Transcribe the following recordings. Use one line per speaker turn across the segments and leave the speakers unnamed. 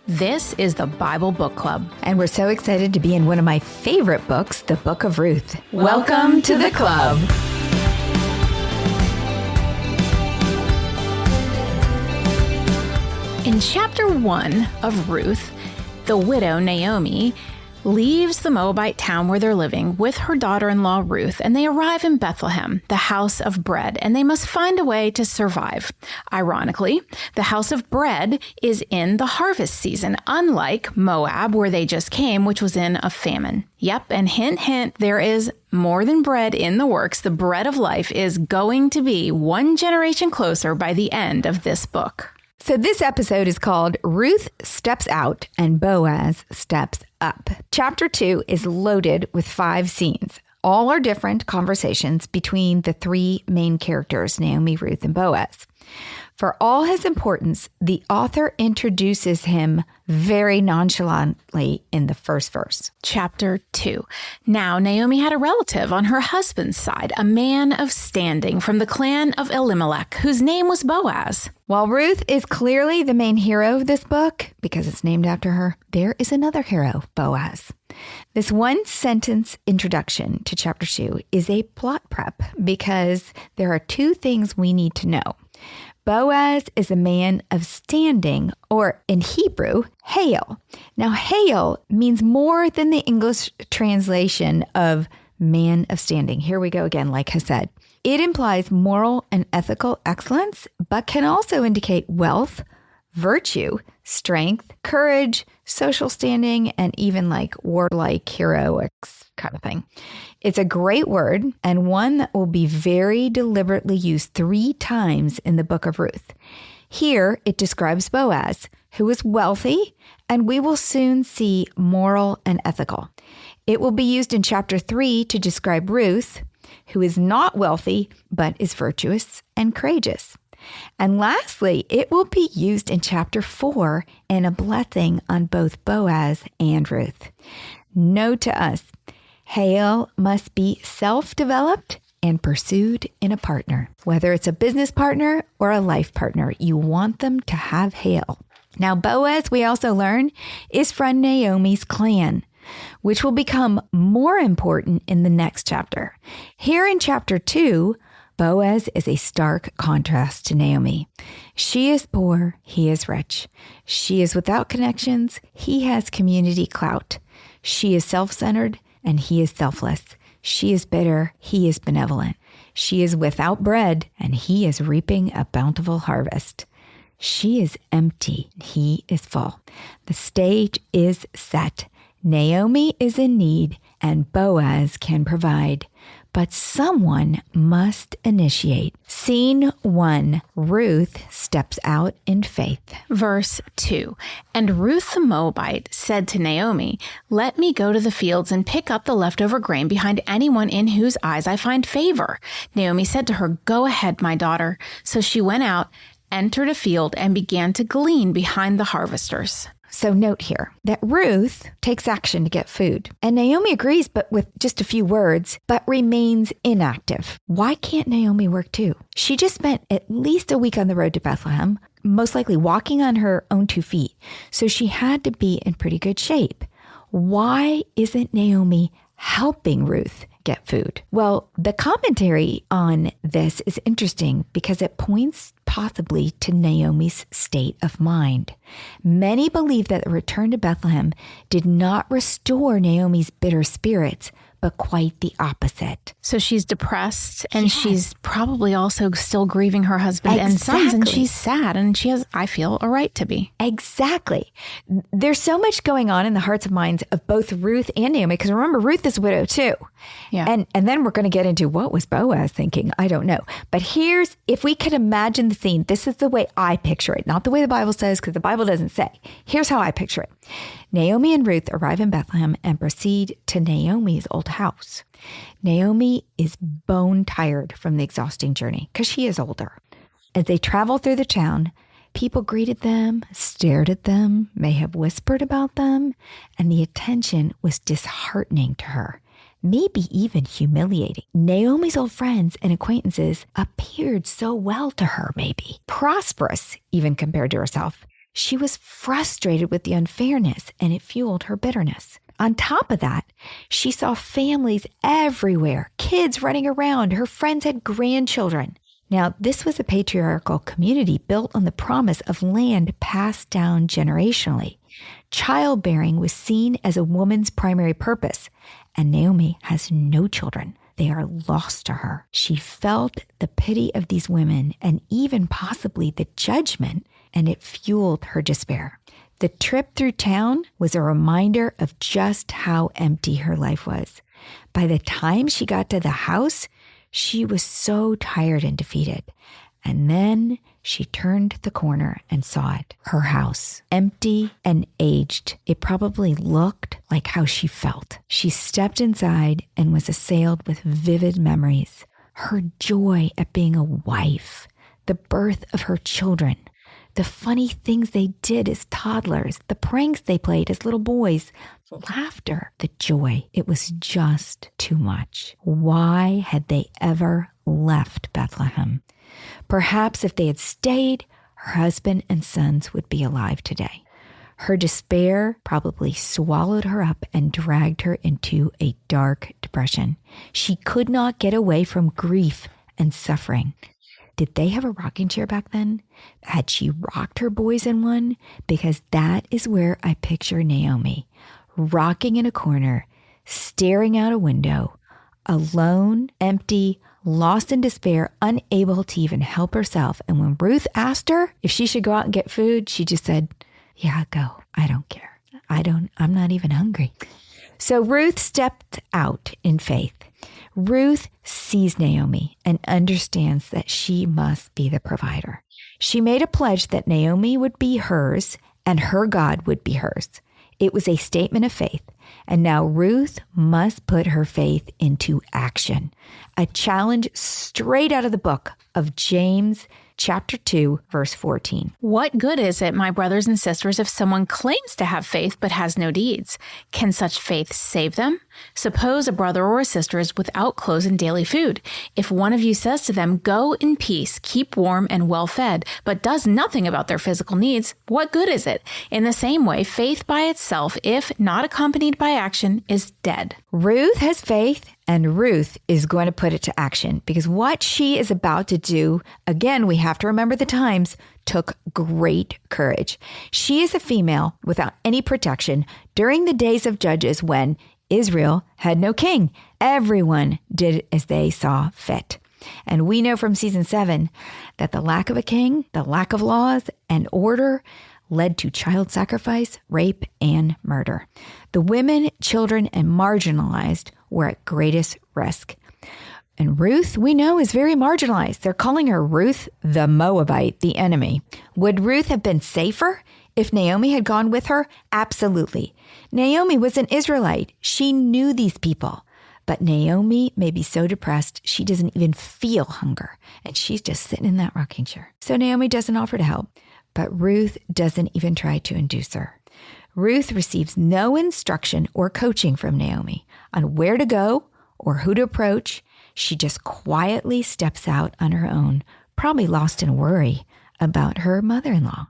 This is the Bible Book Club.
And we're so excited to be in one of my favorite books, the Book of Ruth.
Welcome to the club. In chapter 1 of Ruth, the widow Naomi leaves the Moabite town where they're living with her daughter-in-law Ruth, and they arrive in Bethlehem, the house of bread, and they must find a way to survive. Ironically, the house of bread is in the harvest season, unlike Moab, where they just came, which was in a famine. Yep, and hint, hint, there is more than bread in the works. The bread of life is going to be one generation closer by the end of this book.
So this episode is called Ruth Steps Out and Boaz Steps Up. Chapter 2 is loaded with 5 scenes. All are different conversations between the 3 main characters, Naomi, Ruth, and Boaz. For all his importance, the author introduces him very nonchalantly in the first verse.
Chapter 2. Now Naomi had a relative on her husband's side, a man of standing from the clan of Elimelech, whose name was Boaz.
While Ruth is clearly the main hero of this book, because it's named after her, there is another hero, Boaz. This one-sentence introduction to chapter 2 is a plot prep because there are 2 things we need to know. Boaz is a man of standing, or in Hebrew, hail. Now, hail means more than the English translation of man of standing. Here we go again, like I said. It implies moral and ethical excellence, but can also indicate wealth, virtue, strength, courage, social standing, and even like warlike heroics kind of thing. It's a great word and one that will be very deliberately used 3 times in the Book of Ruth. Here, it describes Boaz, who is wealthy, and we will soon see moral and ethical. It will be used in chapter 3 to describe Ruth, who is not wealthy, but is virtuous and courageous. And lastly, it will be used in chapter 4 in a blessing on both Boaz and Ruth. Note to us, hail must be self-developed and pursued in a partner. Whether it's a business partner or a life partner, you want them to have hail. Now, Boaz, we also learn, is from Naomi's clan, which will become more important in the next chapter. Here in chapter 2, Boaz is a stark contrast to Naomi. She is poor, he is rich. She is without connections, he has community clout. She is self-centered, and he is selfless. She is bitter, he is benevolent. She is without bread, and he is reaping a bountiful harvest. She is empty, he is full. The stage is set. Naomi is in need, and Boaz can provide. But someone must initiate. Scene 1, Ruth steps out in faith.
Verse 2, and Ruth the Moabite said to Naomi, "Let me go to the fields and pick up the leftover grain behind anyone in whose eyes I find favor." Naomi said to her, "Go ahead, my daughter." So she went out, entered a field, and began to glean behind the harvesters.
So note here that Ruth takes action to get food. And Naomi agrees, but with just a few words, but remains inactive. Why can't Naomi work too? She just spent at least a week on the road to Bethlehem, most likely walking on her own 2 feet. So she had to be in pretty good shape. Why isn't Naomi helping Ruth get food? Well, the commentary on this is interesting because it points possibly to Naomi's state of mind. Many believe that the return to Bethlehem did not restore Naomi's bitter spirits, but quite the opposite.
So she's depressed, and she's probably also still grieving her husband and sons, and she's sad, and she has, I feel, a right to be.
Exactly. There's so much going on in the hearts and minds of both Ruth and Naomi, because remember, Ruth is a widow too.
Yeah.
And then we're going to get into what was Boaz thinking? I don't know. But here's, if we could imagine the scene, this is the way I picture it, not the way the Bible says, because the Bible doesn't say. Here's how I picture it. Naomi and Ruth arrive in Bethlehem and proceed to Naomi's old house. Naomi is bone tired from the exhausting journey because she is older. As they travel through the town, people greeted them, stared at them, may have whispered about them, and the attention was disheartening to her, maybe even humiliating. Naomi's old friends and acquaintances appeared so well to her, maybe prosperous even compared to herself. She was frustrated with the unfairness, and it fueled her bitterness. On top of that, she saw families everywhere, kids running around. Her friends had grandchildren. Now, this was a patriarchal community built on the promise of land passed down generationally. Childbearing was seen as a woman's primary purpose, and Naomi has no children. They are lost to her. She felt the pity of these women and even possibly the judgment, and it fueled her despair. The trip through town was a reminder of just how empty her life was. By the time she got to the house, she was so tired and defeated. And then she turned the corner and saw it. Her house, empty and aged. It probably looked like how she felt. She stepped inside and was assailed with vivid memories. Her joy at being a wife, the birth of her children, the funny things they did as toddlers, the pranks they played as little boys, laughter, the joy. It was just too much. Why had they ever left Bethlehem? Perhaps if they had stayed, her husband and sons would be alive today. Her despair probably swallowed her up and dragged her into a dark depression. She could not get away from grief and suffering. Did they have a rocking chair back then? Had she rocked her boys in one? Because that is where I picture Naomi, rocking in a corner, staring out a window, alone, empty, lost in despair, unable to even help herself. And when Ruth asked her if she should go out and get food, she just said, yeah, go. I don't care. I'm not even hungry. So Ruth stepped out in faith. Ruth sees Naomi and understands that she must be the provider. She made a pledge that Naomi would be hers and her God would be hers. It was a statement of faith. And now Ruth must put her faith into action. A challenge straight out of the book of James, chapter 2, verse 14.
What good is it, my brothers and sisters, if someone claims to have faith but has no deeds? Can such faith save them? Suppose a brother or a sister is without clothes and daily food. If one of you says to them, go in peace, keep warm and well fed, but does nothing about their physical needs, what good is it? In the same way, faith by itself, if not accompanied by action, is dead.
Ruth has faith, and Ruth is going to put it to action because what she is about to do, again, we have to remember the times, took great courage. She is a female without any protection during the days of Judges when Israel had no king. Everyone did as they saw fit. And we know from season 7 that the lack of a king, the lack of laws and order led to child sacrifice, rape, and murder. The women, children, and marginalized were at greatest risk. And Ruth, we know, is very marginalized. They're calling her Ruth the Moabite, the enemy. Would Ruth have been safer if Naomi had gone with her? Absolutely. Naomi was an Israelite. She knew these people. But Naomi may be so depressed, she doesn't even feel hunger. And she's just sitting in that rocking chair. So Naomi doesn't offer to help. But Ruth doesn't even try to induce her. Ruth receives no instruction or coaching from Naomi on where to go or who to approach. She just quietly steps out on her own, probably lost in worry about her mother-in-law.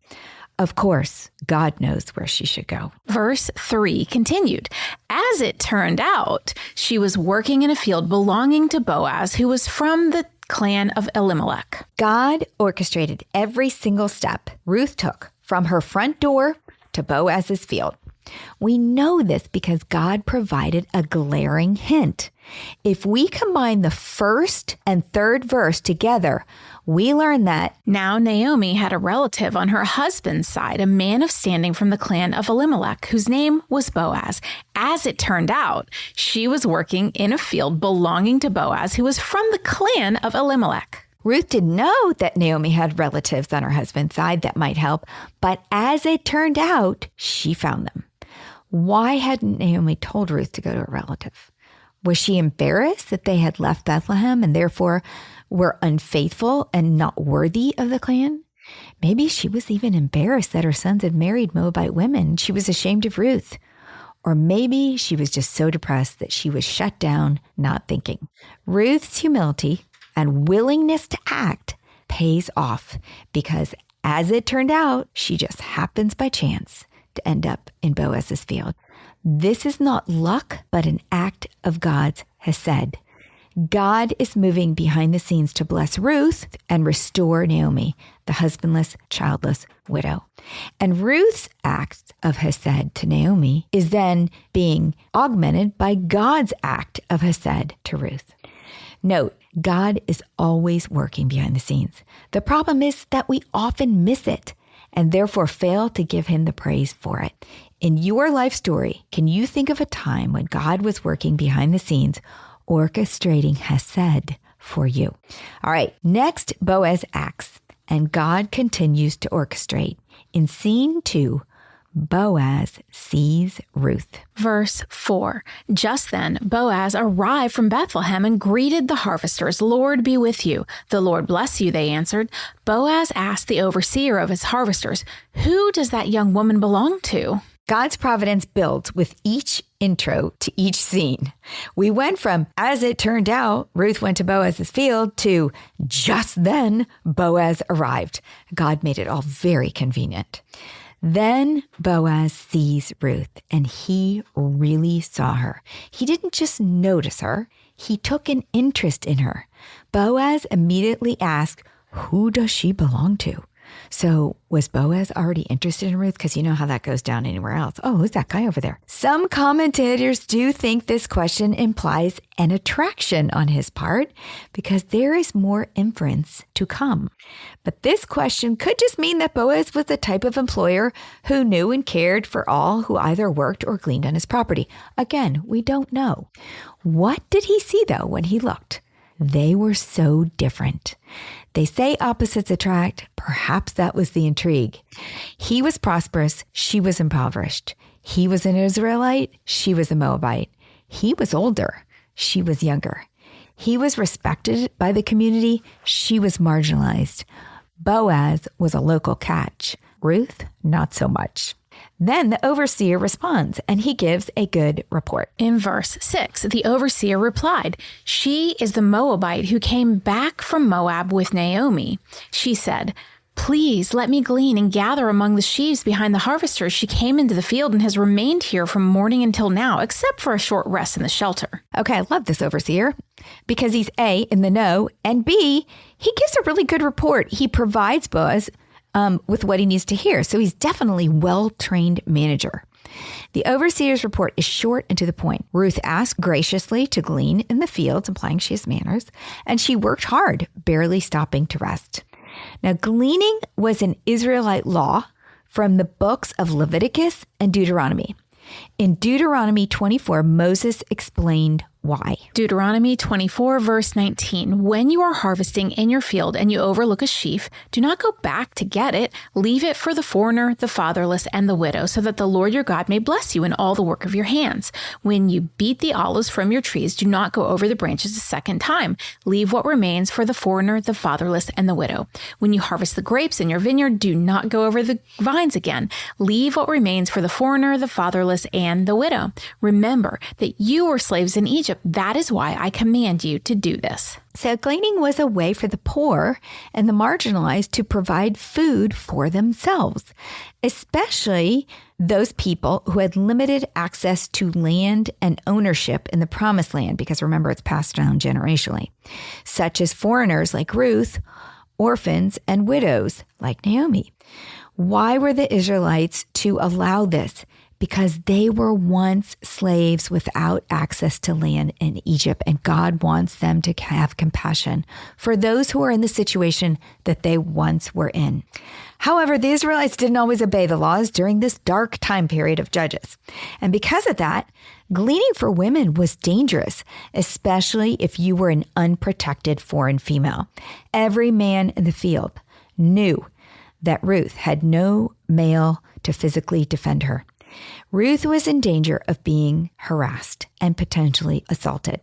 Of course, God knows where she should go.
Verse 3 continued. As it turned out, she was working in a field belonging to Boaz, who was from the clan of Elimelech.
God orchestrated every single step Ruth took from her front door to Boaz's field. We know this because God provided a glaring hint. If we combine the first and third verse together, we learn that
now Naomi had a relative on her husband's side, a man of standing from the clan of Elimelech, whose name was Boaz. As it turned out, she was working in a field belonging to Boaz, who was from the clan of Elimelech.
Ruth didn't know that Naomi had relatives on her husband's side that might help, but as it turned out, she found them. Why hadn't Naomi told Ruth to go to a relative? Was she embarrassed that they had left Bethlehem and therefore were unfaithful and not worthy of the clan? Maybe she was even embarrassed that her sons had married Moabite women. She was ashamed of Ruth. Or maybe she was just so depressed that she was shut down, not thinking. Ruth's humility and willingness to act pays off because As it turned out, she just happens by chance to end up in Boaz's field. This is not luck, but an act of God's hesed. God is moving behind the scenes to bless Ruth and restore Naomi, the husbandless, childless widow. And Ruth's act of hesed to Naomi is then being augmented by God's act of hesed to Ruth. Note, God is always working behind the scenes. The problem is that we often miss it and therefore fail to give him the praise for it. In your life story, can you think of a time when God was working behind the scenes, orchestrating hesed for you? All right, next, Boaz acts, and God continues to orchestrate. In scene 2, Boaz sees Ruth.
Verse 4, just then Boaz arrived from Bethlehem and greeted the harvesters. "Lord be with you." "The Lord bless you," they answered. Boaz asked the overseer of his harvesters, "Who does that young woman belong to?"
God's providence builds with each intro to each scene. We went from, as it turned out, Ruth went to Boaz's field, to just then Boaz arrived. God made it all very convenient. Then Boaz sees Ruth, and he really saw her. He didn't just notice her, he took an interest in her. Boaz immediately asked, "Who does she belong to?" So was Boaz already interested in Ruth? Because you know how that goes down anywhere else. Oh, who's that guy over there? Some commentators do think this question implies an attraction on his part because there is more inference to come. But this question could just mean that Boaz was the type of employer who knew and cared for all who either worked or gleaned on his property. Again, we don't know. What did he see, though, when he looked? They were so different. They say opposites attract. Perhaps that was the intrigue. He was prosperous. She was impoverished. He was an Israelite. She was a Moabite. He was older. She was younger. He was respected by the community. She was marginalized. Boaz was a local catch. Ruth, not so much. Then the overseer responds, and he gives a good report.
In verse 6, the overseer replied, "She is the Moabite who came back from Moab with Naomi." She said, "Please let me glean and gather among the sheaves behind the harvesters." She came into the field and has remained here from morning until now, except for a short rest in the shelter.
Okay, I love this overseer because he's A, in the know, and B, he gives a really good report. He provides Boaz with what he needs to hear. So he's definitely a well-trained manager. The overseer's report is short and to the point. Ruth asked graciously to glean in the fields, implying she has manners, and she worked hard, barely stopping to rest. Now, gleaning was an Israelite law from the books of Leviticus and Deuteronomy. In Deuteronomy 24, Moses explained why.
Deuteronomy 24, verse 19. "When you are harvesting in your field and you overlook a sheaf, do not go back to get it. Leave it for the foreigner, the fatherless, and the widow, so that the Lord your God may bless you in all the work of your hands. When you beat the olives from your trees, do not go over the branches a second time. Leave what remains for the foreigner, the fatherless, and the widow. When you harvest the grapes in your vineyard, do not go over the vines again. Leave what remains for the foreigner, the fatherless, and the widow. Remember that you were slaves in Egypt. That is why I command you to do this."
So gleaning was a way for the poor and the marginalized to provide food for themselves, especially those people who had limited access to land and ownership in the promised land, because remember, it's passed down generationally, such as foreigners like Ruth, orphans, and widows like Naomi. Why were the Israelites to allow this? Because they were once slaves without access to land in Egypt, and God wants them to have compassion for those who are in the situation that they once were in. However, the Israelites didn't always obey the laws during this dark time period of Judges. And because of that, gleaning for women was dangerous, especially if you were an unprotected foreign female. Every man in the field knew that Ruth had no male to physically defend her. Ruth was in danger of being harassed and potentially assaulted.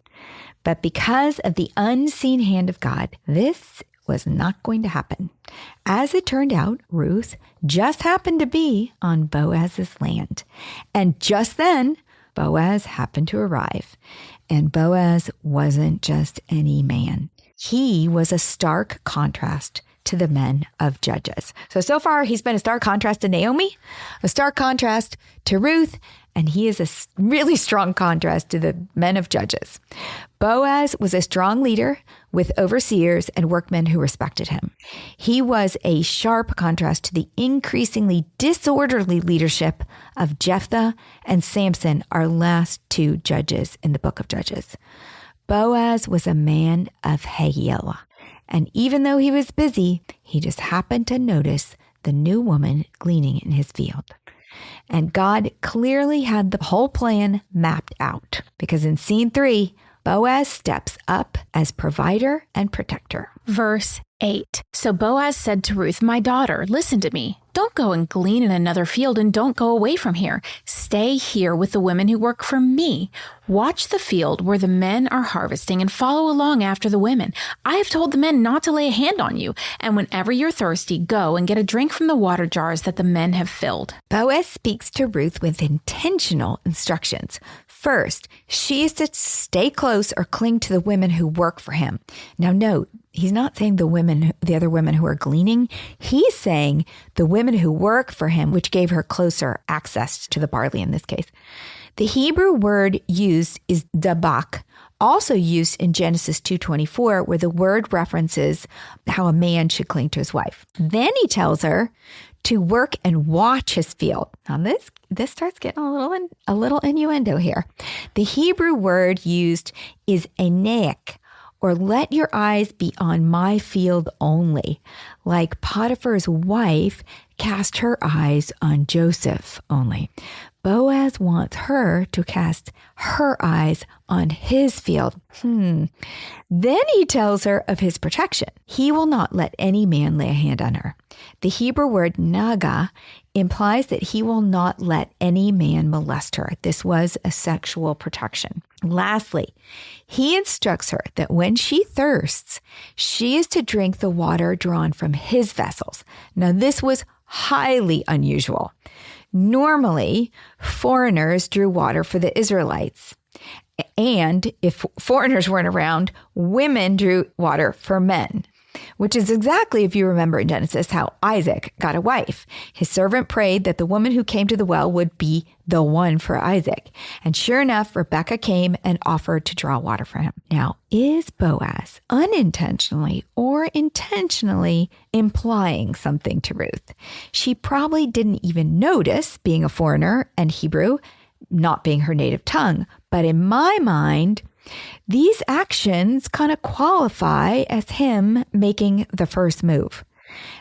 But because of the unseen hand of God, this was not going to happen. As it turned out, Ruth just happened to be on Boaz's land. And just then, Boaz happened to arrive. And Boaz wasn't just any man. He was a stark contrast to the men of Judges. So far, he's been a stark contrast to Naomi, a stark contrast to Ruth, and he is a really strong contrast to the men of Judges. Boaz was a strong leader with overseers and workmen who respected him. He was a sharp contrast to the increasingly disorderly leadership of Jephthah and Samson, our last two judges in the book of Judges. Boaz was a man of Hagil, and even though he was busy, he just happened to notice the new woman gleaning in his field. And God clearly had the whole plan mapped out, because in scene 3, Boaz steps up as provider and protector.
Verse 8. So Boaz said to Ruth, "My daughter, listen to me. Don't go and glean in another field, and don't go away from here. Stay here with the women who work for me. Watch the field where the men are harvesting and follow along after the women. I have told the men not to lay a hand on you. And whenever you're thirsty, go and get a drink from the water jars that the men have filled."
Boaz speaks to Ruth with intentional instructions. First, she is to stay close or cling to the women who work for him. Now note, he's not saying the other women who are gleaning. He's saying the women who work for him, which gave her closer access to the barley in this case. The Hebrew word used is dabak, also used in Genesis 2:24, where the word references how a man should cling to his wife. Then he tells her to work and watch his field. Now this starts getting a little innuendo here. The Hebrew word used is eneik, or let your eyes be on my field only, like Potiphar's wife cast her eyes on Joseph only. Boaz wants her to cast her eyes on his field. Then he tells her of his protection. He will not let any man lay a hand on her. The Hebrew word naga implies that he will not let any man molest her. This was a sexual protection. Lastly, he instructs her that when she thirsts, she is to drink the water drawn from his vessels. Now, this was highly unusual. Normally, foreigners drew water for the Israelites. And if foreigners weren't around, women drew water for men, which is exactly, if you remember in Genesis, how Isaac got a wife. His servant prayed that the woman who came to the well would be the one for Isaac. And sure enough, Rebekah came and offered to draw water for him. Now, is Boaz unintentionally or intentionally implying something to Ruth? She probably didn't even notice, being a foreigner and Hebrew, not being her native tongue. But in my mind, these actions kind of qualify as him making the first move.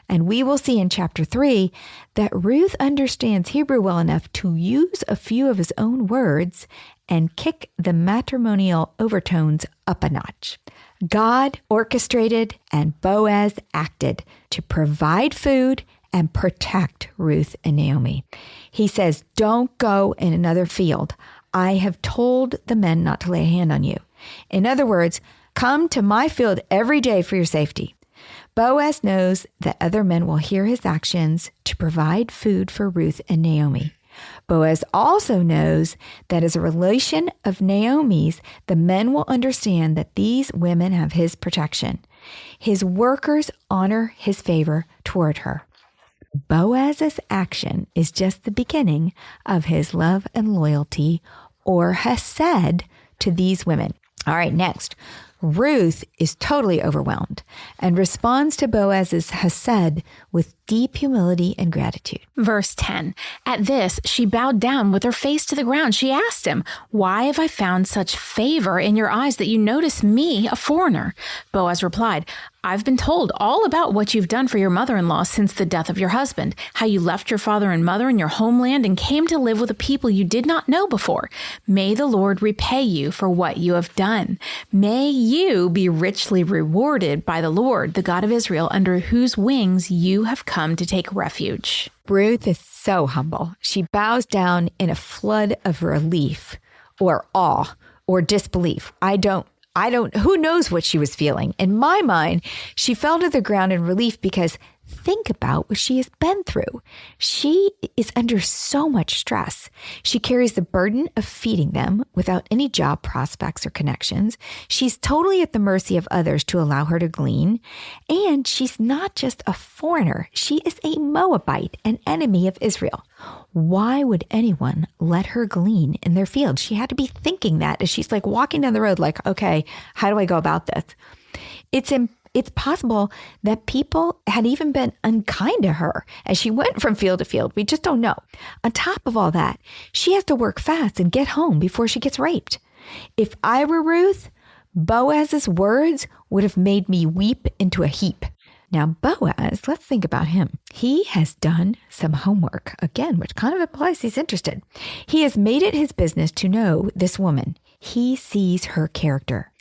And we will see in chapter 3 that Ruth understands Hebrew well enough to use a few of his own words and kick the matrimonial overtones up a notch. God orchestrated and Boaz acted to provide food and protect Ruth and Naomi. He says, "Don't go in another field. I have told the men not to lay a hand on you." In other words, come to my field every day for your safety. Boaz knows that other men will hear his actions to provide food for Ruth and Naomi. Boaz also knows that as a relation of Naomi's, the men will understand that these women have his protection. His workers honor his favor toward her. Boaz's action is just the beginning of his love and loyalty, or hesed, to these women. All right, next, Ruth is totally overwhelmed and responds to Boaz's hesed with deep humility and gratitude.
Verse 10. At this, she bowed down with her face to the ground. She asked him, "Why have I found such favor in your eyes that you notice me, a foreigner?" Boaz replied, "I've been told all about what you've done for your mother-in-law since the death of your husband, how you left your father and mother in your homeland and came to live with a people you did not know before. May the Lord repay you for what you have done. May you be richly rewarded by the Lord, the God of Israel, under whose wings you have come to take refuge."
Ruth is so humble. She bows down in a flood of relief or awe or disbelief. Who knows what she was feeling? In my mind, she fell to the ground in relief because Think about what she has been through. She is under so much stress. She carries the burden of feeding them without any job prospects or connections. She's totally at the mercy of others to allow her to glean. And she's not just a foreigner. She is a Moabite, an enemy of Israel. Why would anyone let her glean in their field? She had to be thinking that as she's like walking down the road, like, okay, how do I go about this? It's possible that people had even been unkind to her as she went from field to field. We just don't know. On top of all that, she has to work fast and get home before she gets raped. If I were Ruth, Boaz's words would have made me weep into a heap. Now, Boaz, let's think about him. He has done some homework, again, which kind of implies he's interested. He has made it his business to know this woman. He sees her character.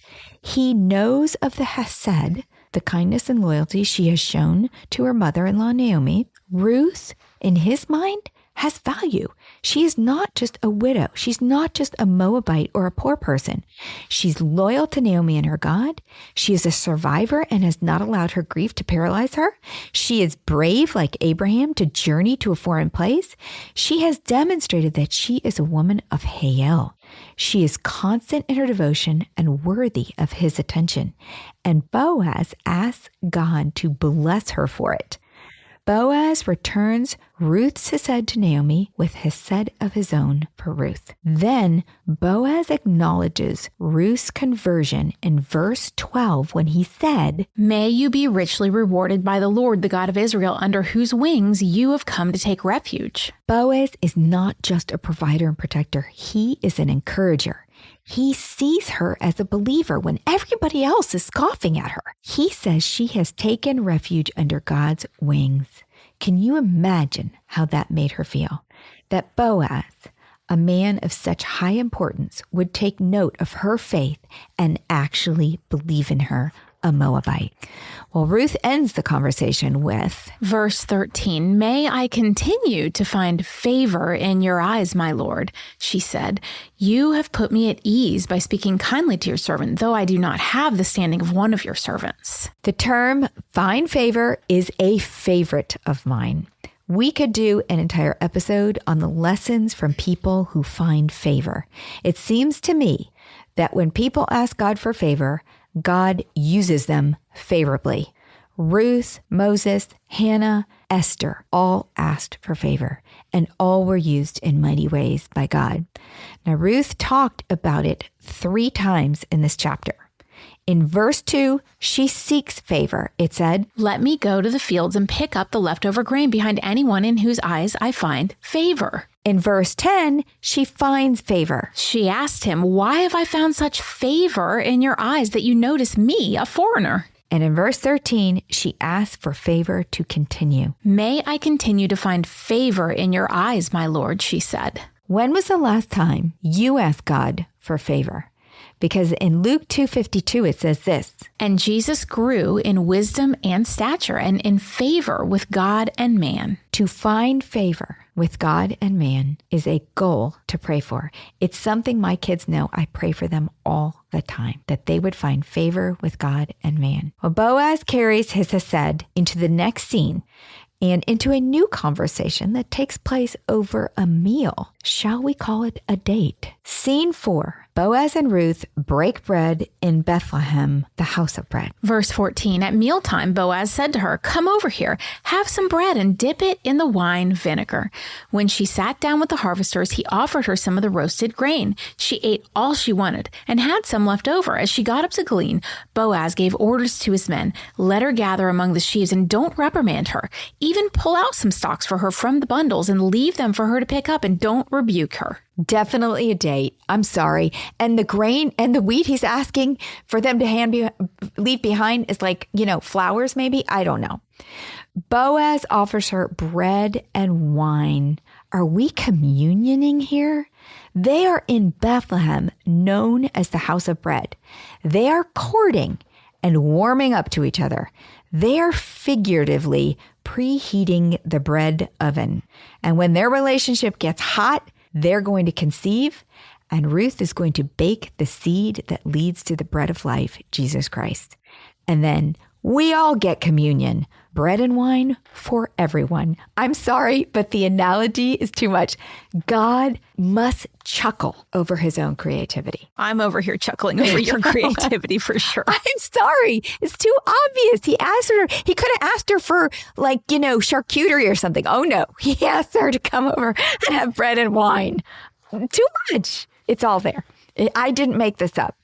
He knows of the hesed, the kindness and loyalty she has shown to her mother-in-law, Naomi. Ruth, in his mind, has value. She is not just a widow. She's not just a Moabite or a poor person. She's loyal to Naomi and her God. She is a survivor and has not allowed her grief to paralyze her. She is brave like Abraham to journey to a foreign place. She has demonstrated that she is a woman of Hayel. She is constant in her devotion and worthy of his attention. And Boaz asks God to bless her for it. Boaz returns Ruth's hesed to Naomi with hesed of his own for Ruth. Then Boaz acknowledges Ruth's conversion in verse 12 when he said,
"May you be richly rewarded by the Lord, the God of Israel, under whose wings you have come to take refuge."
Boaz is not just a provider and protector. He is an encourager. He sees her as a believer when everybody else is scoffing at her. He says she has taken refuge under God's wings. Can you imagine how that made her feel? That Boaz, a man of such high importance, would take note of her faith and actually believe in her, a Moabite. Well, Ruth ends the conversation with
verse 13, "May I continue to find favor in your eyes, my Lord," she said. "You have put me at ease by speaking kindly to your servant, though I do not have the standing of one of your servants."
The term find favor is a favorite of mine. We could do an entire episode on the lessons from people who find favor. It seems to me that when people ask God for favor, God uses them favorably. Ruth, Moses, Hannah, Esther all asked for favor, and all were used in mighty ways by God. Now, Ruth talked about it 3 times in this chapter. In verse 2, she seeks favor. It said,
"Let me go to the fields and pick up the leftover grain behind anyone in whose eyes I find favor."
In verse 10, she finds favor.
She asked him, "Why have I found such favor in your eyes that you notice me, a foreigner?"
And in verse 13, she asks for favor to continue.
"May I continue to find favor in your eyes, my Lord," she said.
When was the last time you asked God for favor? Because in Luke 2:52, it says this,
"And Jesus grew in wisdom and stature and in favor with God and man."
To find favor with God and man is a goal to pray for. It's something my kids know. I pray for them all the time, that they would find favor with God and man. Well, Boaz carries his hesed into the next scene and into a new conversation that takes place over a meal. Shall we call it a date? Scene 4. Boaz and Ruth break bread in Bethlehem, the house of bread.
Verse 14, "At mealtime, Boaz said to her, 'Come over here, have some bread and dip it in the wine vinegar.' When she sat down with the harvesters, he offered her some of the roasted grain. She ate all she wanted and had some left over. As she got up to glean, Boaz gave orders to his men, 'Let her gather among the sheaves and don't reprimand her. Even pull out some stalks for her from the bundles and leave them for her to pick up and don't rebuke her.'"
Definitely a date. I'm sorry. And the grain and the wheat he's asking for them to leave behind is like, flowers maybe? I don't know. Boaz offers her bread and wine. Are we communioning here? They are in Bethlehem, known as the house of bread. They are courting and warming up to each other. They are figuratively preheating the bread oven. And when their relationship gets hot, they're going to conceive, and Ruth is going to bake the seed that leads to the bread of life, Jesus Christ. And then We all get communion, bread and wine for everyone. I'm sorry, but the analogy is too much. God must chuckle over his own creativity.
I'm over here chuckling over your creativity for sure.
I'm sorry. It's too obvious. He could have asked her for charcuterie or something. Oh no, he asked her to come over and have bread and wine. Too much. It's all there. I didn't make this up.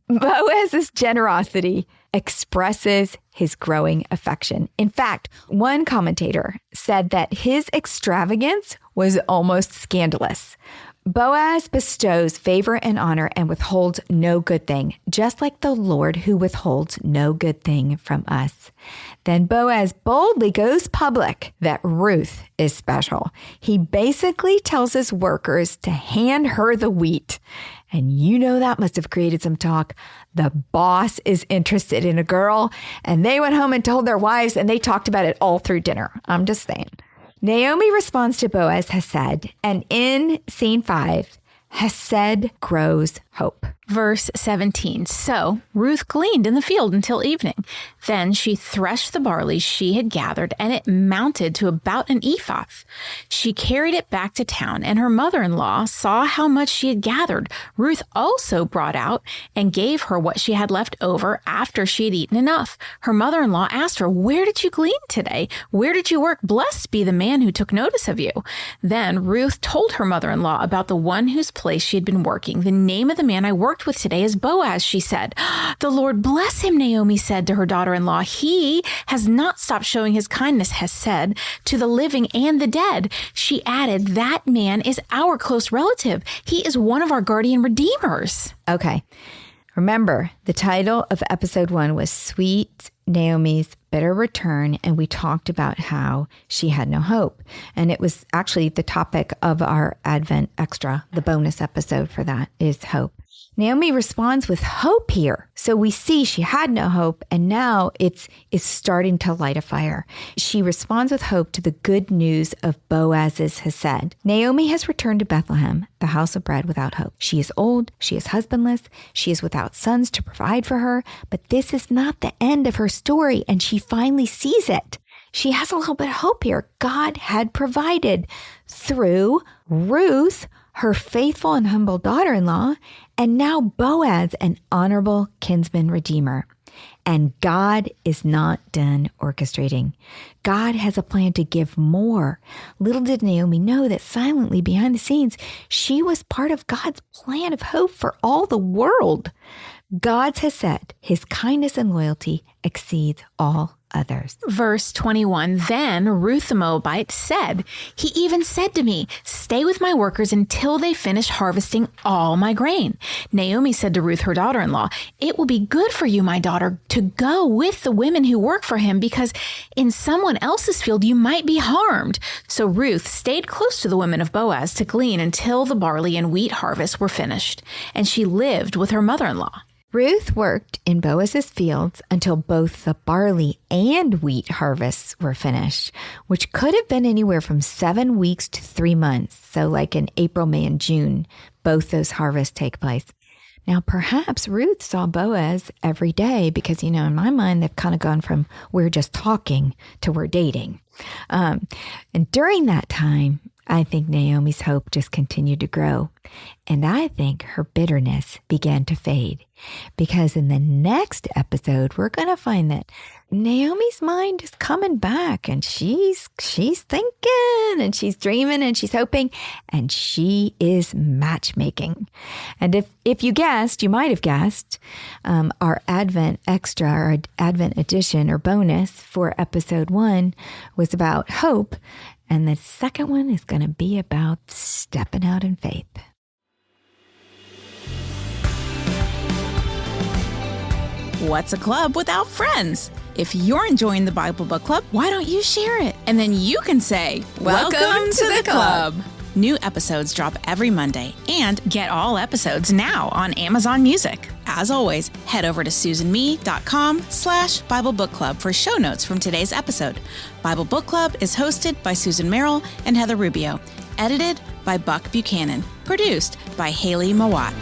Boaz's generosity expresses his growing affection. In fact, one commentator said that his extravagance was almost scandalous. Boaz bestows favor and honor and withholds no good thing, just like the Lord who withholds no good thing from us. Then Boaz boldly goes public that Ruth is special. He basically tells his workers to hand her the wheat. And that must have created some talk. The boss is interested in a girl, and they went home and told their wives, and they talked about it all through dinner. I'm just saying. Naomi responds to Boaz Hesed, and in scene 5, Hesed grows hope.
Verse 17. So Ruth gleaned in the field until evening. Then she threshed the barley she had gathered, and it mounted to about an ephah. She carried it back to town, and her mother-in-law saw how much she had gathered. Ruth also brought out and gave her what she had left over after she had eaten enough. Her mother-in-law asked her, "Where did you glean today? Where did you work? Blessed be the man who took notice of you." Then Ruth told her mother-in-law about the one whose place she had been working. "The name of the man I worked with today is Boaz," she said. "The Lord bless him," Naomi said to her daughter-in-law. "He has not stopped showing his kindness," Hesed, "to the living and the dead." She added, "That man is our close relative. He is one of our guardian redeemers."
Okay. Remember, the title of episode 1 was Sweet Naomi's Bitter Return, and we talked about how she had no hope. And it was actually the topic of our Advent Extra. The bonus episode for that is hope. Naomi responds with hope here. So we see she had no hope, and now it's starting to light a fire. She responds with hope to the good news of Boaz's Hesed. Naomi has returned to Bethlehem, the house of bread, without hope. She is old, she is husbandless, she is without sons to provide for her, but this is not the end of her story, and she finally sees it. She has a little bit of hope here. God had provided through Ruth, her faithful and humble daughter-in-law, and now Boaz, an honorable kinsman redeemer. And God is not done orchestrating. God has a plan to give more. Little did Naomi know that silently behind the scenes, she was part of God's plan of hope for all the world. God has said his kindness and loyalty exceeds all others.
Verse 21, then Ruth the Moabite said, "He even said to me, 'Stay with my workers until they finish harvesting all my grain.' Naomi said to Ruth, her daughter-in-law, 'It will be good for you, my daughter, to go with the women who work for him, because in someone else's field you might be harmed.' So Ruth stayed close to the women of Boaz to glean until the barley and wheat harvests were finished, and she lived with her mother-in-law."
Ruth worked in Boaz's fields until both the barley and wheat harvests were finished, which could have been anywhere from 7 weeks to 3 months. So like in April, May, and June, both those harvests take place. Now, perhaps Ruth saw Boaz every day because, in my mind, they've kind of gone from we're just talking to we're dating. And during that time, I think Naomi's hope just continued to grow. And I think her bitterness began to fade. Because in the next episode, we're going to find that Naomi's mind is coming back, and she's thinking, and she's dreaming, and she's hoping, and she is matchmaking. And if you guessed, you might have guessed, our Advent Extra or Advent Edition or bonus for episode 1 was about hope. And the second one is going to be about stepping out in faith.
What's a club without friends? If you're enjoying the Bible Book Club, why don't you share it? And then you can say, Welcome to the club. New episodes drop every Monday, and
Get all episodes now on Amazon Music.
as always, head over to susanme.com/Bible Book Club for show notes from today's episode. Bible Book Club is hosted by Susan Merrill and Heather Rubio, edited by Buck Buchanan, produced by Haley Mawat.